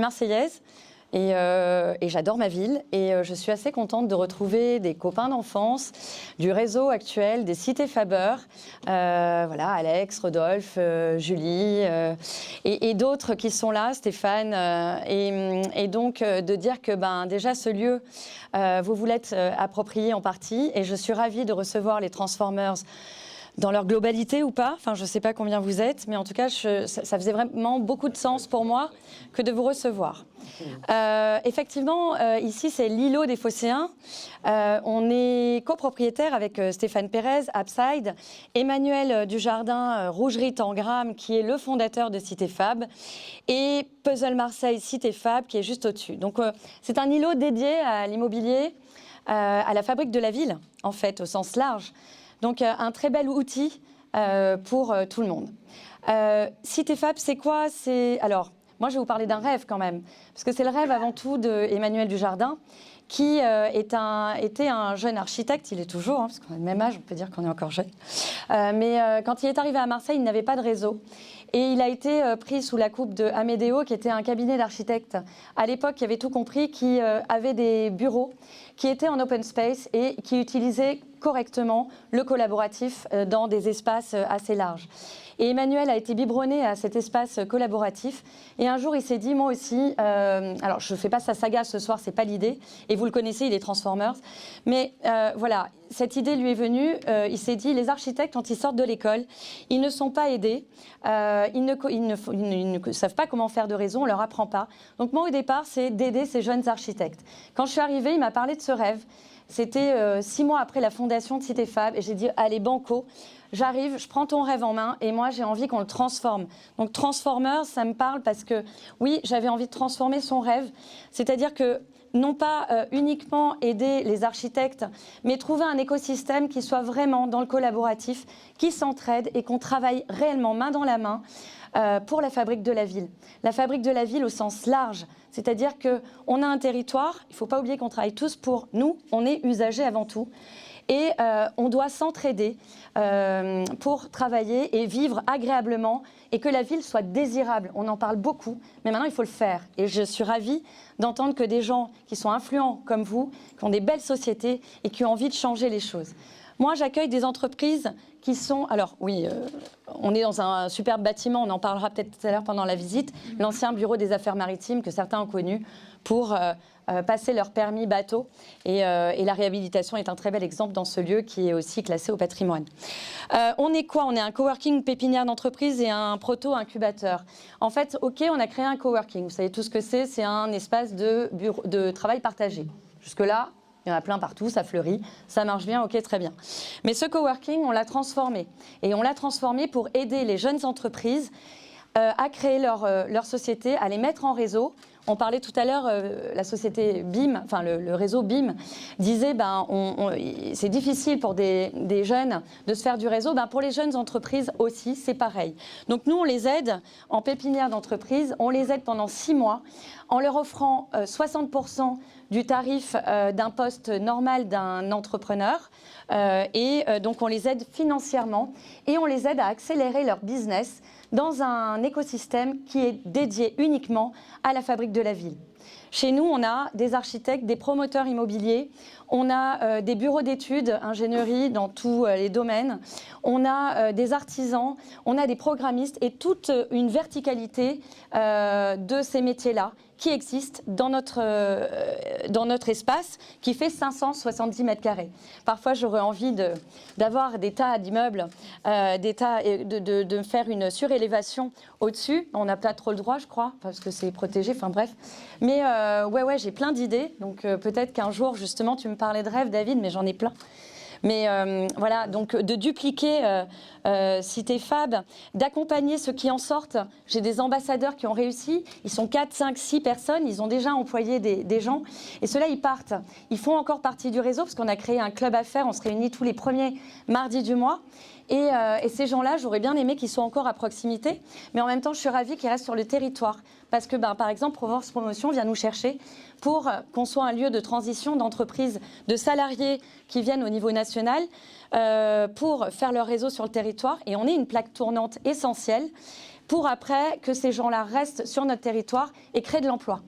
marseillaise. Et j'adore ma ville et je suis assez contente de retrouver des copains d'enfance, du réseau actuel, des cités Faber, voilà, Alex, Rodolphe, Julie et d'autres qui sont là, Stéphane, et donc de dire que déjà ce lieu, vous vous l'êtes approprié en partie et je suis ravie de recevoir les Transformers dans leur globalité ou pas, enfin je ne sais pas combien vous êtes, mais en tout cas ça faisait vraiment beaucoup de sens pour moi que de vous recevoir. Effectivement, ici c'est l'îlot des Phocéens. On est copropriétaire avec Stéphane Pérez, Upside, Emmanuel Dujardin, Rougerie Tangram, qui est le fondateur de Cité Fab, et Puzzle Marseille Cité Fab, qui est juste au-dessus. Donc c'est un îlot dédié à l'immobilier, à la fabrique de la ville, en fait, au sens large. Donc un très bel outil pour tout le monde. Cité Fab, c'est quoi? Alors, moi je vais vous parler d'un rêve quand même, parce que c'est le rêve avant tout d'Emmanuel Dujardin, qui était un jeune architecte, il est toujours, parce qu'on a le même âge, on peut dire qu'on est encore jeune. Mais quand il est arrivé à Marseille, il n'avait pas de réseau. Et il a été pris sous la coupe de Amédéo, qui était un cabinet d'architectes à l'époque qui avait tout compris, qui avait des bureaux qui étaient en open space et qui utilisaient correctement le collaboratif dans des espaces assez larges. Et Emmanuel a été biberonné à cet espace collaboratif. Et un jour, il s'est dit, moi aussi, alors je ne fais pas sa saga ce soir, ce n'est pas l'idée. Et vous le connaissez, il est Transformers. Mais voilà, cette idée lui est venue. Il s'est dit, les architectes, quand ils sortent de l'école, ils ne sont pas aidés. Ils ne savent pas comment faire de réseau, on ne leur apprend pas. Donc moi, au départ, c'est d'aider ces jeunes architectes. Quand je suis arrivée, il m'a parlé de ce rêve. C'était 6 mois après la fondation de Cité Fab. Et j'ai dit, allez, banco. J'arrive, je prends ton rêve en main et moi j'ai envie qu'on le transforme. Donc Transformers, ça me parle parce que oui, j'avais envie de transformer son rêve. C'est-à-dire que non pas uniquement aider les architectes, mais trouver un écosystème qui soit vraiment dans le collaboratif, qui s'entraide et qu'on travaille réellement main dans la main pour la fabrique de la ville. La fabrique de la ville au sens large, c'est-à-dire qu'on a un territoire, il ne faut pas oublier qu'on travaille tous pour nous, on est usagers avant tout. Et on doit s'entraider pour travailler et vivre agréablement et que la ville soit désirable. On en parle beaucoup, mais maintenant il faut le faire. Et je suis ravie d'entendre que des gens qui sont influents comme vous, qui ont des belles sociétés et qui ont envie de changer les choses. Moi, j'accueille des entreprises qui sont... Alors oui, on est dans un superbe bâtiment, on en parlera peut-être tout à l'heure pendant la visite, l'ancien bureau des affaires maritimes que certains ont connu pour... passer leur permis bateau et la réhabilitation est un très bel exemple dans ce lieu qui est aussi classé au patrimoine. On est quoi? On est un coworking pépinière d'entreprise et un proto-incubateur. En fait, ok, on a créé un coworking. Vous savez tout ce que c'est un espace de travail partagé. Jusque-là, il y en a plein partout, ça fleurit, ça marche bien, ok, très bien. Mais ce coworking, on l'a transformé. Et on l'a transformé pour aider les jeunes entreprises à créer leur société, à les mettre en réseau. On parlait tout à l'heure, la société BIM, enfin le réseau BIM, disait c'est difficile pour des jeunes de se faire du réseau. Pour les jeunes entreprises aussi, c'est pareil. Donc nous, on les aide en pépinière d'entreprise, on les aide pendant 6 mois en leur offrant 60% du tarif d'un poste normal d'un entrepreneur. Donc on les aide financièrement et on les aide à accélérer leur business dans un écosystème qui est dédié uniquement à la fabrique de la ville. Chez nous, on a des architectes, des promoteurs immobiliers, on a des bureaux d'études, ingénierie dans tous les domaines, on a des artisans, on a des programmistes et toute une verticalité de ces métiers-là qui existent dans notre espace qui fait 570 mètres carrés. Parfois, j'aurais envie d'avoir des tas d'immeubles, de faire une surélévation au-dessus. On n'a pas trop le droit, je crois, parce que c'est protégé, enfin bref. Mais ouais, j'ai plein d'idées. Donc peut-être qu'un jour, justement, tu me parlais de rêve, David, mais j'en ai plein. Mais voilà, donc de dupliquer Cité Fab, d'accompagner ceux qui en sortent. J'ai des ambassadeurs qui ont réussi, ils sont 4, 5, 6 personnes, ils ont déjà employé des gens. Et ceux-là, ils partent. Ils font encore partie du réseau parce qu'on a créé un club affaires, on se réunit tous les premiers mardis du mois. Et ces gens-là, j'aurais bien aimé qu'ils soient encore à proximité, mais en même temps, je suis ravie qu'ils restent sur le territoire. Parce que, par exemple, Provence Promotion vient nous chercher pour qu'on soit un lieu de transition d'entreprises, de salariés qui viennent au niveau national pour faire leur réseau sur le territoire. Et on est une plaque tournante essentielle pour après que ces gens-là restent sur notre territoire et créent de l'emploi.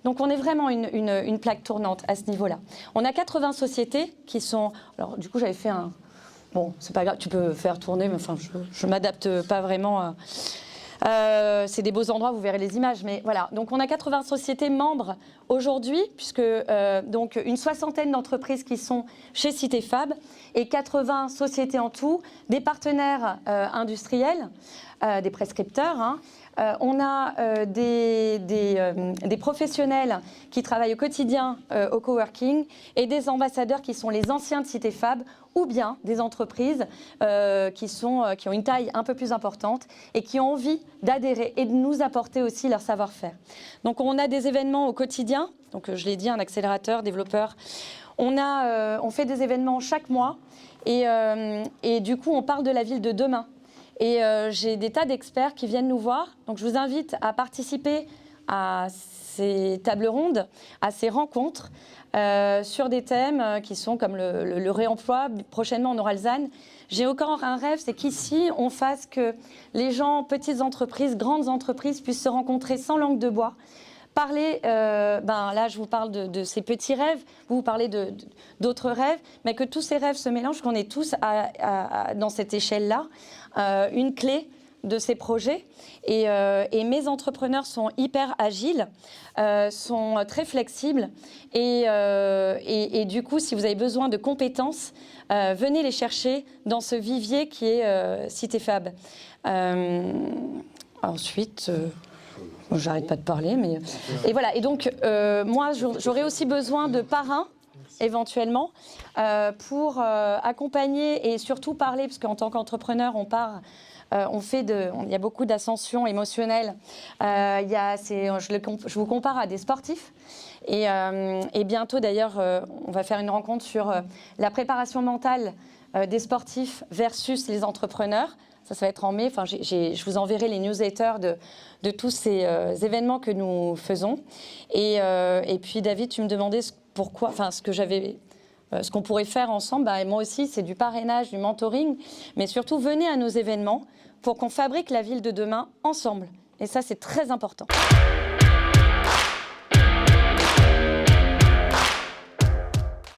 Donc on est vraiment une plaque tournante à ce niveau-là. On a 80 sociétés qui sont... Alors du coup j'avais fait un... Bon, c'est pas grave, tu peux faire tourner, mais enfin je m'adapte pas vraiment... c'est des beaux endroits, vous verrez les images, mais voilà. Donc on a 80 sociétés membres aujourd'hui, puisque donc une soixantaine d'entreprises qui sont chez CitéFab et 80 sociétés en tout, des partenaires industriels, des prescripteurs. Hein. On a des professionnels qui travaillent au quotidien au coworking et des ambassadeurs qui sont les anciens de CitéFab ou bien des entreprises qui ont une taille un peu plus importante et qui ont envie d'adhérer et de nous apporter aussi leur savoir-faire. Donc on a des événements au quotidien, donc je l'ai dit, un accélérateur, développeur. On fait des événements chaque mois et du coup on parle de la ville de demain. Et j'ai des tas d'experts qui viennent nous voir. Donc je vous invite à participer à ces tables rondes, à ces rencontres sur des thèmes qui sont comme le réemploi. Prochainement, on aura le ZAN. J'ai encore un rêve, c'est qu'ici, on fasse que les gens, petites entreprises, grandes entreprises, puissent se rencontrer sans langue de bois. Parler, là je vous parle de ces petits rêves, vous parlez d'autres rêves, mais que tous ces rêves se mélangent, qu'on ait tous dans cette échelle-là une clé de ces projets. Et mes entrepreneurs sont hyper agiles, sont très flexibles et du coup, si vous avez besoin de compétences, venez les chercher dans ce vivier qui est CitéFab. Ensuite... Bon, j'arrête pas de parler, mais... Et voilà, et donc, moi, j'aurais aussi besoin de parrains, éventuellement, pour accompagner et surtout parler, parce qu'en tant qu'entrepreneur, il y a beaucoup d'ascension émotionnelle. Je vous compare à des sportifs. Et bientôt, d'ailleurs, on va faire une rencontre sur la préparation mentale des sportifs versus les entrepreneurs. Ça va être en mai. Enfin, je vous enverrai les newsletters de tous ces événements que nous faisons. Et puis, David, tu me demandais ce qu'on pourrait faire ensemble. Moi aussi, c'est du parrainage, du mentoring. Mais surtout, venez à nos événements pour qu'on fabrique la ville de demain ensemble. Et ça, c'est très important.